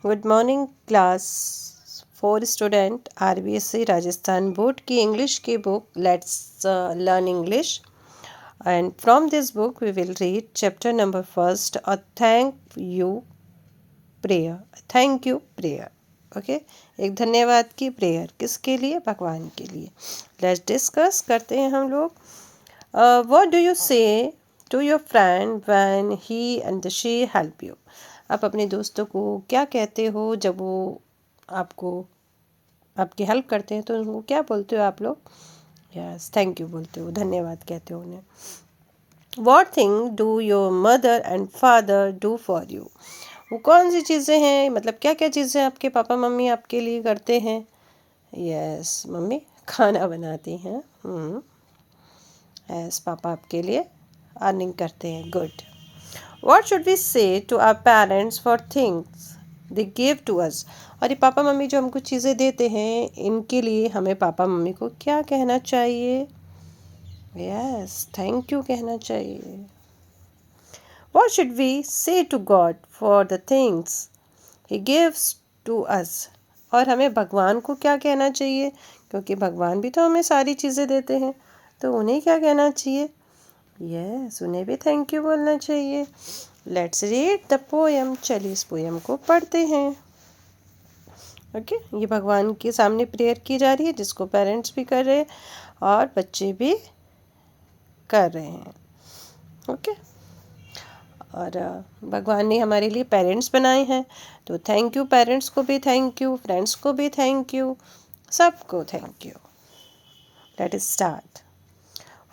Good morning class 4 student RBSC Rajasthan board की English की book let's learn English and from this book we will read chapter number first a thank you prayer okay. एक धन्यवाद की prayer किसके लिए? भगवान के लिए। लेट्स डिस्कस करते हैं हम लोग। What do you say to your friend when he and she help you? आप अपने दोस्तों को क्या कहते हो जब वो आपको आपकी हेल्प करते हैं? तो उनको क्या बोलते हो आप लोग? यस, थैंक यू बोलते हो, धन्यवाद कहते हो उन्हें। What thing do your mother and father do for you? वो कौन सी चीज़ें हैं, मतलब क्या क्या चीज़ें आपके पापा मम्मी आपके लिए करते हैं? यस, मम्मी खाना बनाती हैं। यस, पापा आपके लिए अर्निंग करते हैं। Good. What should we say to our parents for things they give to us? और ये पापा मम्मी जो हमको चीज़ें देते हैं, इनके लिए हमें पापा मम्मी को क्या कहना चाहिए? यस, थैंक यू कहना चाहिए। What should we say to God for the things He gives to us? और हमें भगवान को क्या कहना चाहिए? क्योंकि भगवान भी तो हमें सारी चीज़ें देते हैं, तो उन्हें क्या कहना चाहिए? यस, उन्हें भी थैंक यू बोलना चाहिए। Let's read the poem. चलिए इस पोएम को पढ़ते हैं। ओके, ये भगवान के सामने प्रेयर की जा रही है, जिसको पेरेंट्स भी कर रहे हैं और बच्चे भी कर रहे हैं। ओके, और भगवान ने हमारे लिए पेरेंट्स बनाए हैं, तो थैंक यू पेरेंट्स को भी, थैंक यू फ्रेंड्स को भी, थैंक यू सबको thank you. Let us start.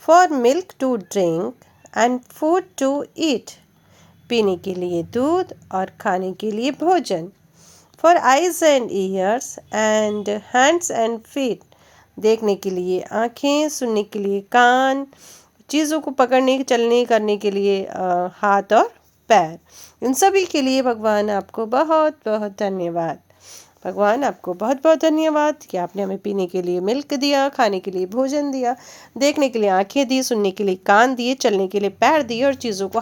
For milk to drink and food to eat, पीने के लिए दूध और खाने के लिए भोजन। For eyes and ears and hands and feet, देखने के लिए आँखें, सुनने के लिए कान, चीज़ों को पकड़ने चलने करने के लिए हाथ और पैर। इन सभी के लिए भगवान आपको बहुत बहुत धन्यवाद। भगवान आपको बहुत बहुत धन्यवाद कि आपने हमें पीने के लिए मिल्क दिया, खाने के लिए भोजन दिया, देखने के लिए आंखें दी, सुनने के लिए कान दिए, चलने के लिए पैर दिए और चीज़ों को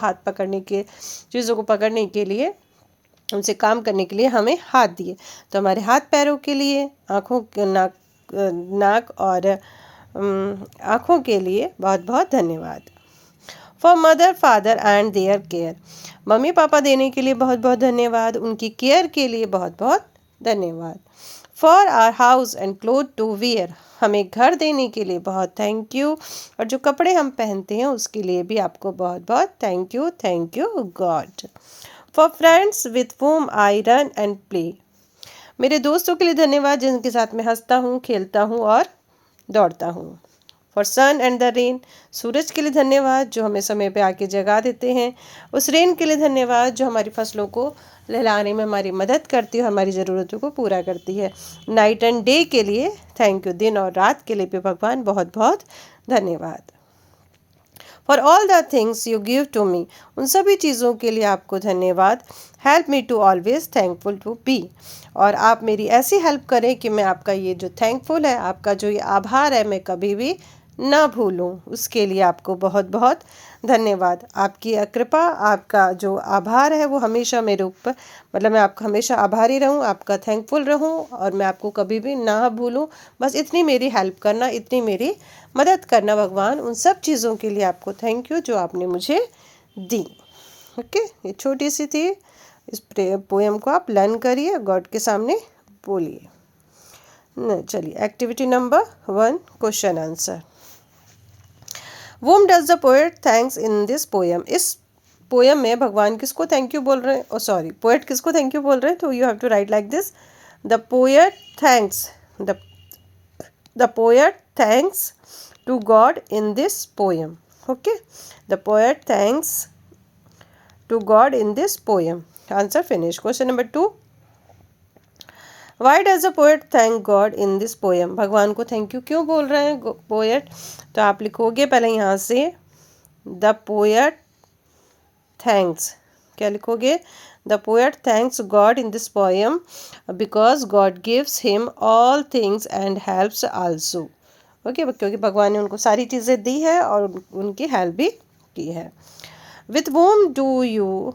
पकड़ने के लिए, उनसे काम करने के लिए हमें हाथ दिए। तो हमारे हाथ पैरों के लिए, आँखों नाक और आँखों के लिए बहुत बहुत धन्यवाद। For mother father and their care, मम्मी पापा देने के लिए बहुत बहुत धन्यवाद, उनकी केयर के लिए बहुत बहुत धन्यवाद। For our house and cloth to wear, हमें घर देने के लिए बहुत थैंक यू, और जो कपड़े हम पहनते हैं उसके लिए भी आपको बहुत बहुत thank you God. For friends with whom I run and play, मेरे दोस्तों के लिए धन्यवाद जिनके साथ मैं हंसता हूँ, खेलता हूँ और दौड़ता हूँ। For sun and the rain, सूरज के लिए धन्यवाद जो हमें समय पे आके जगा देते हैं। उस रेन के लिए धन्यवाद जो हमारी फसलों को लहलाने में हमारी मदद करती है, हमारी ज़रूरतों को पूरा करती है। नाइट एंड डे के लिए थैंक यू, दिन और रात के लिए भी भगवान बहुत बहुत धन्यवाद। For all the things you give to me, उन सभी चीज़ों के लिए आपको धन्यवाद। Help me to always thankful to be, और आप मेरी ऐसी हेल्प करें कि मैं आपका ये जो थैंकफुल है, आपका जो ये आभार है, मैं कभी भी ना भूलूं। उसके लिए आपको बहुत बहुत धन्यवाद। आपकी कृपा, आपका जो आभार है वो हमेशा मेरे ऊपर, मतलब मैं आपका हमेशा आभारी रहूं, आपका थैंकफुल रहूं और मैं आपको कभी भी ना भूलूं। बस इतनी मेरी हेल्प करना, इतनी मेरी मदद करना भगवान। उन सब चीज़ों के लिए आपको थैंक यू जो आपने मुझे दी। ओके, ये छोटी सी थी। इस पोएम को आप लर्न करिए, गॉड के सामने बोलिए। चलिए activity number 1, question answer. Whom does the poet thanks in this poem? इस पोएम में भगवान किसको थैंक यू बोल रहे हैं? सॉरी, पोएट किसको थैंक यू बोल रहे हैं? तो you have to write like this, the poet thanks the poet thanks to God in this poem. Okay, the poet thanks to God in this poem. Answer finish. Question number 2, why does the poet thank God in this poem? भगवान को thank you क्यों बोल रहे हैं poet? तो आप लिखोगे पहले यहाँ से द पोएट थैंक्स, क्या लिखोगे? The poet thanks God in this poem because God gives him all things and helps also. Okay, क्योंकि भगवान ने उनको सारी चीज़ें दी है और उनकी हेल्प भी की है। With whom do you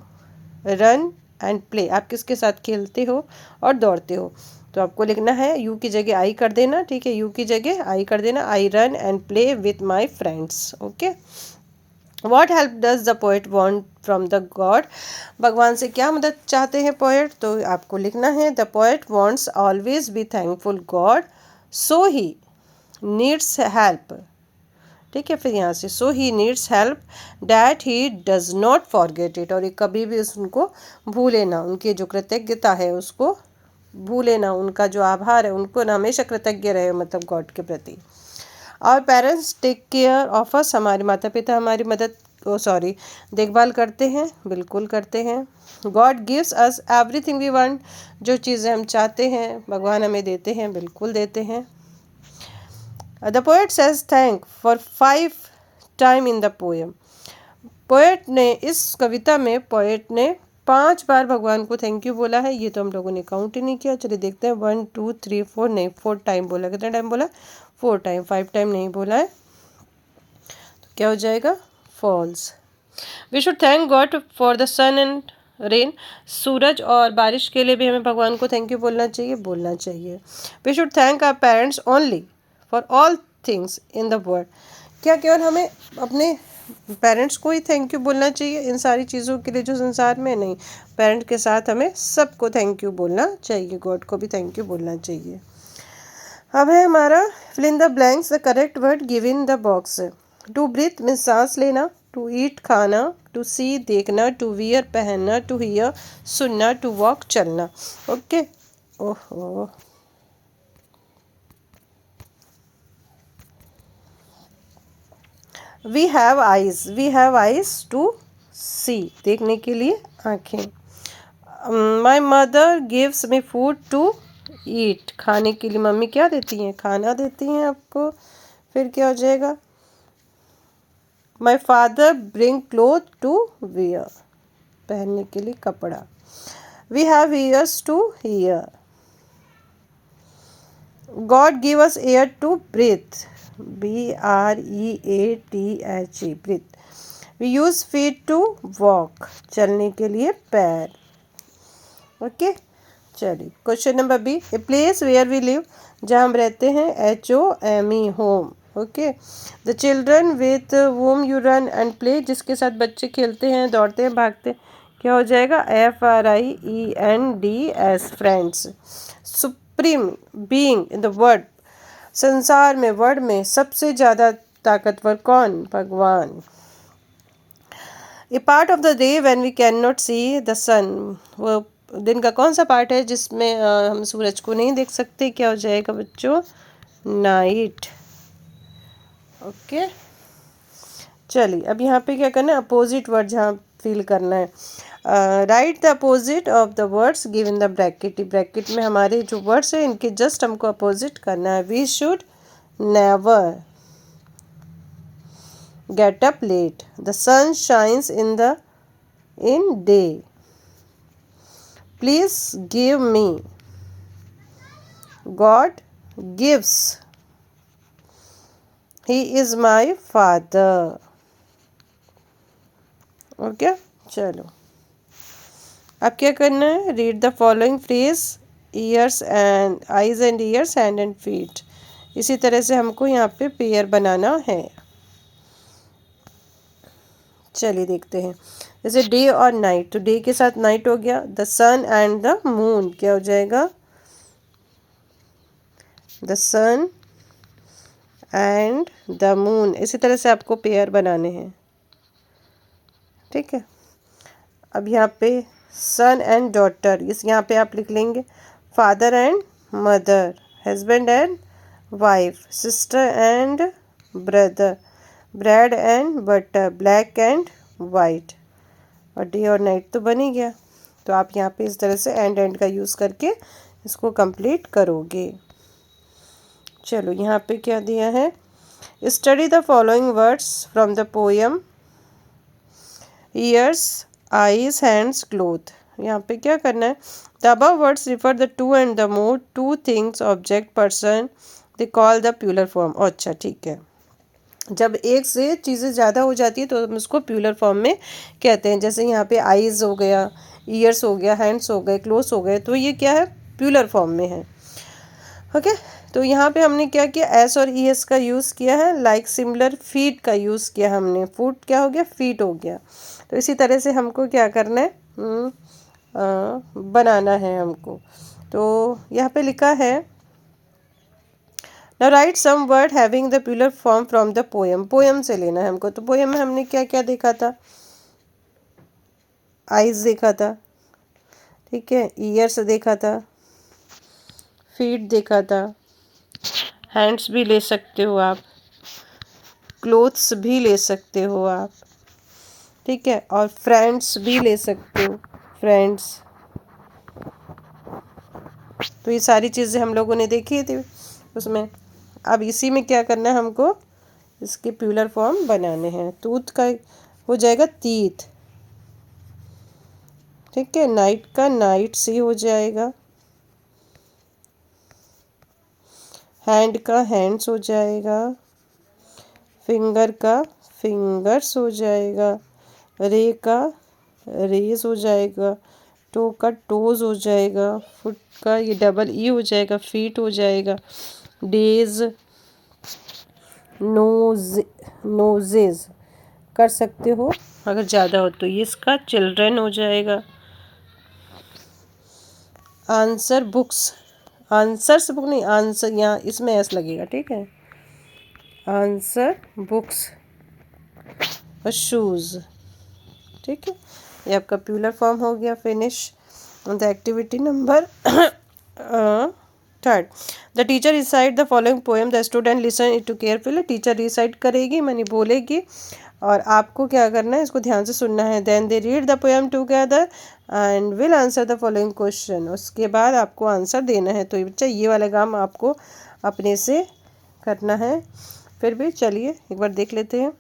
run and play, आप किसके साथ खेलते हो और दौड़ते हो। तो आपको लिखना है यू की जगह आई कर देना, ठीक है, यू की जगह आई कर देना, I run and play with my friends. Okay, what help does the poet want from the God, भगवान से क्या मदद चाहते हैं पोएट, तो आपको लिखना है the poet wants always be thankful God so he needs help, ठीक है, फिर यहाँ से so he needs help that he does not forget it, और ये कभी भी उनको भूले ना, उनकी जो कृतज्ञता है उसको भूले ना, उनका जो आभार है उनको ना हमेशा कृतज्ञ रहे, मतलब गॉड के प्रति। Our parents take care of us, हमारे माता पिता हमारी मदद देखभाल करते हैं, बिल्कुल करते हैं। God gives us everything we want, जो चीज़ें हम चाहते हैं भगवान हमें देते हैं, बिल्कुल देते हैं। The poet says thank for 5 time in the poem, poet ने इस कविता में पोएट ने 5 बार भगवान को थैंक यू बोला है। ये तो हम लोगों ने काउंट ही नहीं किया, चलिए देखते हैं 1 2 3 4, नहीं 4 टाइम बोला, कितना टाइम बोला 4 टाइम, 5 टाइम नहीं बोला है, तो क्या हो जाएगा false. We should thank God for the sun and rain, सूरज और बारिश के लिए भी हमें भगवान को थैंक यू बोलना चाहिए। We should thank our parents only for all things in the world, क्या केवल हमें अपने पेरेंट्स को ही थैंक यू बोलना चाहिए इन सारी चीज़ों के लिए जो संसार में, नहीं, पेरेंट के साथ हमें सबको थैंक यू बोलना चाहिए, गॉड को भी थैंक यू बोलना चाहिए। अब है हमारा fill in the blanks, the correct word give in the box. To breathe means सांस लेना, टू ईट खाना, टू सी देखना, टू वियर पहनना, टू हियर सुनना, टू वॉक चलना। ओके, ओहो, we have eyes to see, देखने के लिए आँखें। My mother gives me food to eat, खाने के लिए मम्मी क्या देती हैं, खाना देती हैं आपको। फिर क्या हो जाएगा, my father bring cloth to wear, पहनने के लिए कपड़ा। We have ears to hear, God give us air to breathe, BREATH, breathe. We use feet to walk, चलने के लिए पैर। ओके, चलिए question number B, a place where we live, जहाँ हम रहते हैं, HOME, home. Okay, the children with whom you run and play, जिसके साथ बच्चे खेलते हैं, दौड़ते हैं, भागते हैं, क्या हो जाएगा, FRIENDS, friends. Supreme being in the world, संसार में, वर्ल्ड में सबसे ज़्यादा ताकतवर कौन, भगवान। A part of the day when we can not see the sun, वो दिन का कौन सा पार्ट है जिसमें हम सूरज को नहीं देख सकते, क्या हो जाएगा बच्चों, नाइट। ओके, चलिए अब यहाँ पे क्या करना है, अपोजिट वर्ड जहाँ फील करना है, right the opposite of the words give in the bracket, bracket में हमारे जो वर्ड्स हैं इनके जस्ट हमको अपोजिट करना है। We should never get up late, the sun shines in day, please give me, God gives, he is my father. Okay, चलो अब क्या करना है, read the following phrase, ears and eyes and ears, hand and feet, इसी तरह से हमको यहाँ पे पेयर बनाना है। चलिए देखते हैं, जैसे डे और नाइट, तो डे के साथ नाइट हो गया, the sun and the moon, क्या हो जाएगा, the sun and the moon, इसी तरह से आपको पेयर बनाने हैं, ठीक है। अब यहाँ पे सन एंड डॉटर, इस यहाँ पे आप लिख लेंगे father and mother, husband and wife, sister and brother, bread and butter, black and white, और डे और नाइट तो बन ही गया। तो आप यहाँ पे इस तरह से एंड का यूज़ करके इसको कंप्लीट करोगे। चलो यहाँ पे क्या दिया है, study the following words from the poem years eyes hands cloth, यहाँ पे क्या करना है, the above words refer the two and the more, two things, object, person, they call the plural form. अच्छा ठीक है, जब एक से चीज़ें ज़्यादा हो जाती है तो हम उसको प्यूलर फॉर्म में कहते हैं, जैसे यहाँ पे आइज़ हो गया, ईयर्स हो गया, हैंड्स हो गए, क्लोथ्स हो गए, तो ये क्या है, प्लूरल फॉर्म में है। ओके, तो यहाँ पे हमने क्या किया, एस और ई एस का यूज़ किया है। लाइक सिमिलर, फीट का यूज़ किया हमने, फूट क्या हो गया, फीट हो गया। तो इसी तरह से हमको क्या करना है, बनाना है हमको। तो यहाँ पे लिखा है, now write some word having the plural form from the poem. Poem से लेना है हमको। तो पोएम में हमने क्या क्या देखा था, आइज देखा था, ठीक है, ईयर्स देखा था, फीट देखा था, हैंड्स भी ले सकते हो आप, क्लोथ्स भी ले सकते हो आप, ठीक है, और फ्रेंड्स भी ले सकते हो, फ्रेंड्स। तो ये सारी चीज़ें हम लोगों ने देखी थी उसमें। अब इसी में क्या करना है हमको, इसके प्लूरल फॉर्म बनाने हैं। टूथ का हो जाएगा टीथ, ठीक है, नाइट का नाइट से हो जाएगा, हैंड का हैंड्स हो जाएगा, फिंगर का फिंगर्स हो जाएगा, रे का रेज हो जाएगा, टो का टोज हो जाएगा, फुट का ये डबल ई हो जाएगा, फीट हो जाएगा, डेज, नोज, नोजेज कर सकते हो अगर ज़्यादा हो तो। ये इसका चिल्ड्रन हो जाएगा। आंसर बुक्स, आंसर्स बुक नहीं, आंसर यहाँ इसमें एस लगेगा, ठीक है, आंसर बुक्स और शूज़, ठीक है। ये आपका प्लूरल फॉर्म हो गया। Finish the activity number third. The teacher recite the following poem, the student listen it to carefully. Teacher recite करेगी मानी बोलेगी और आपको क्या करना है, इसको ध्यान से सुनना है। Then they read the poem together and will answer the following question. उसके बाद आपको आंसर देना है। तो बच्चा ये वाला काम आपको अपने से करना है। फिर भी चलिए एक बार देख लेते हैं।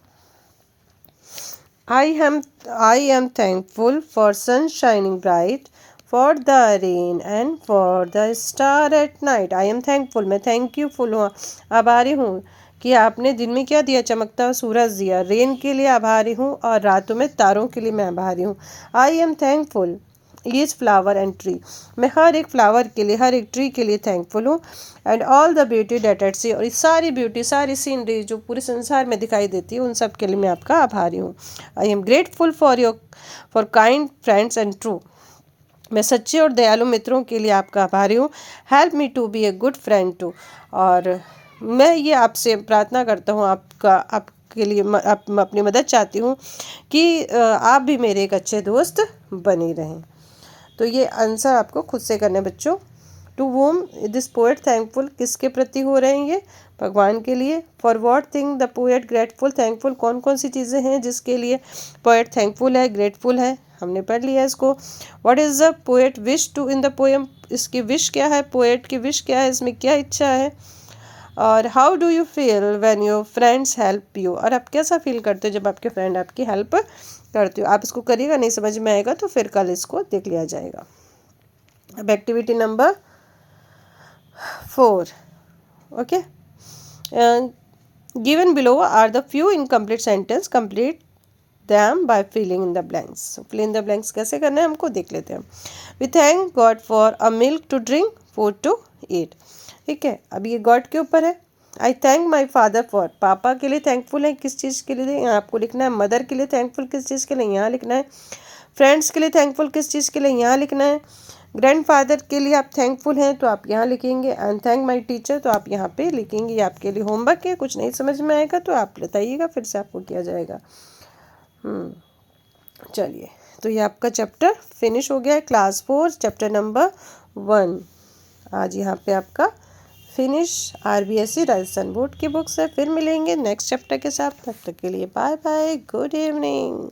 I am thankful for sun shining bright, for the rain and for the star at night. I am thankful, मैं thankful हूँ, आभारी हूँ कि आपने दिन में क्या दिया, चमकता हुआ सूरज दिया। रेन के लिए आभारी हूँ और रातों में तारों के लिए मैं आभारी हूँ। I am thankful each flower and tree, मैं हर एक फ्लावर के लिए, हर एक ट्री के लिए थैंकफुल हूँ। And all the beauty that at see, और ये सारी ब्यूटी, सारी सीनरी जो पूरे संसार में दिखाई देती है, उन सब के लिए मैं आपका आभारी हूँ। I am grateful for kind friends and true, मैं सच्चे और दयालु मित्रों के लिए आपका आभारी हूँ। Help me to be a good friend too, और मैं ये आपसे प्रार्थना करता हूँ, आपके लिए अपनी मदद चाहती हूँ कि आप भी मेरे एक अच्छे दोस्त बने रहें। तो ये आंसर आपको खुद से करना है बच्चों। To whom this poet thankful, किसके प्रति हो रहे हैं ये, भगवान के लिए। For what thing the poet grateful, thankful कौन कौन सी चीज़ें हैं जिसके लिए पोएट थैंकफुल है, ग्रेटफुल है, हमने पढ़ लिया इसको। What is the poet wish to in the poem, इसकी विश क्या है, पोएट की विश क्या है, इसमें क्या इच्छा है। और how do you feel when your friends help you, और आप कैसा फील करते हो जब आपके फ्रेंड आपकी हेल्प करते हो। आप इसको करिएगा, नहीं समझ में आएगा तो फिर कल इसको देख लिया जाएगा। अब activity number 4, okay. Given below are the few incomplete sentence, complete them by filling in the blanks. Fill in the blanks कैसे करना है हमको देख लेते हैं। We thank God for a milk to drink, food to eat, ठीक है। अब ये गॉड के ऊपर है। I thank my father for, पापा के लिए थैंकफुल है, किस चीज़ के लिए यहाँ आपको लिखना है। मदर के लिए थैंकफुल किस चीज़ के लिए, यहाँ लिखना है। फ्रेंड्स के लिए थैंकफुल किस चीज़ के लिए, यहाँ लिखना है। ग्रैंडफादर के लिए आप थैंकफुल हैं तो आप यहाँ लिखेंगे। एंड थैंक माई टीचर, तो आप यहाँ पे लिखेंगे। ये आपके लिए होमवर्क है, कुछ नहीं समझ में आएगा तो आप बताइएगा, फिर से आपको किया जाएगा। चलिए, तो ये आपका चैप्टर फिनिश हो गया है, क्लास 4 चैप्टर नंबर 1। आज यहाँ पे आपका फिनिश। RBSE राजस्थान बोर्ड की बुक्स है। फिर मिलेंगे नेक्स्ट चैप्टर के साथ, तब तक के लिए बाय बाय, गुड इवनिंग।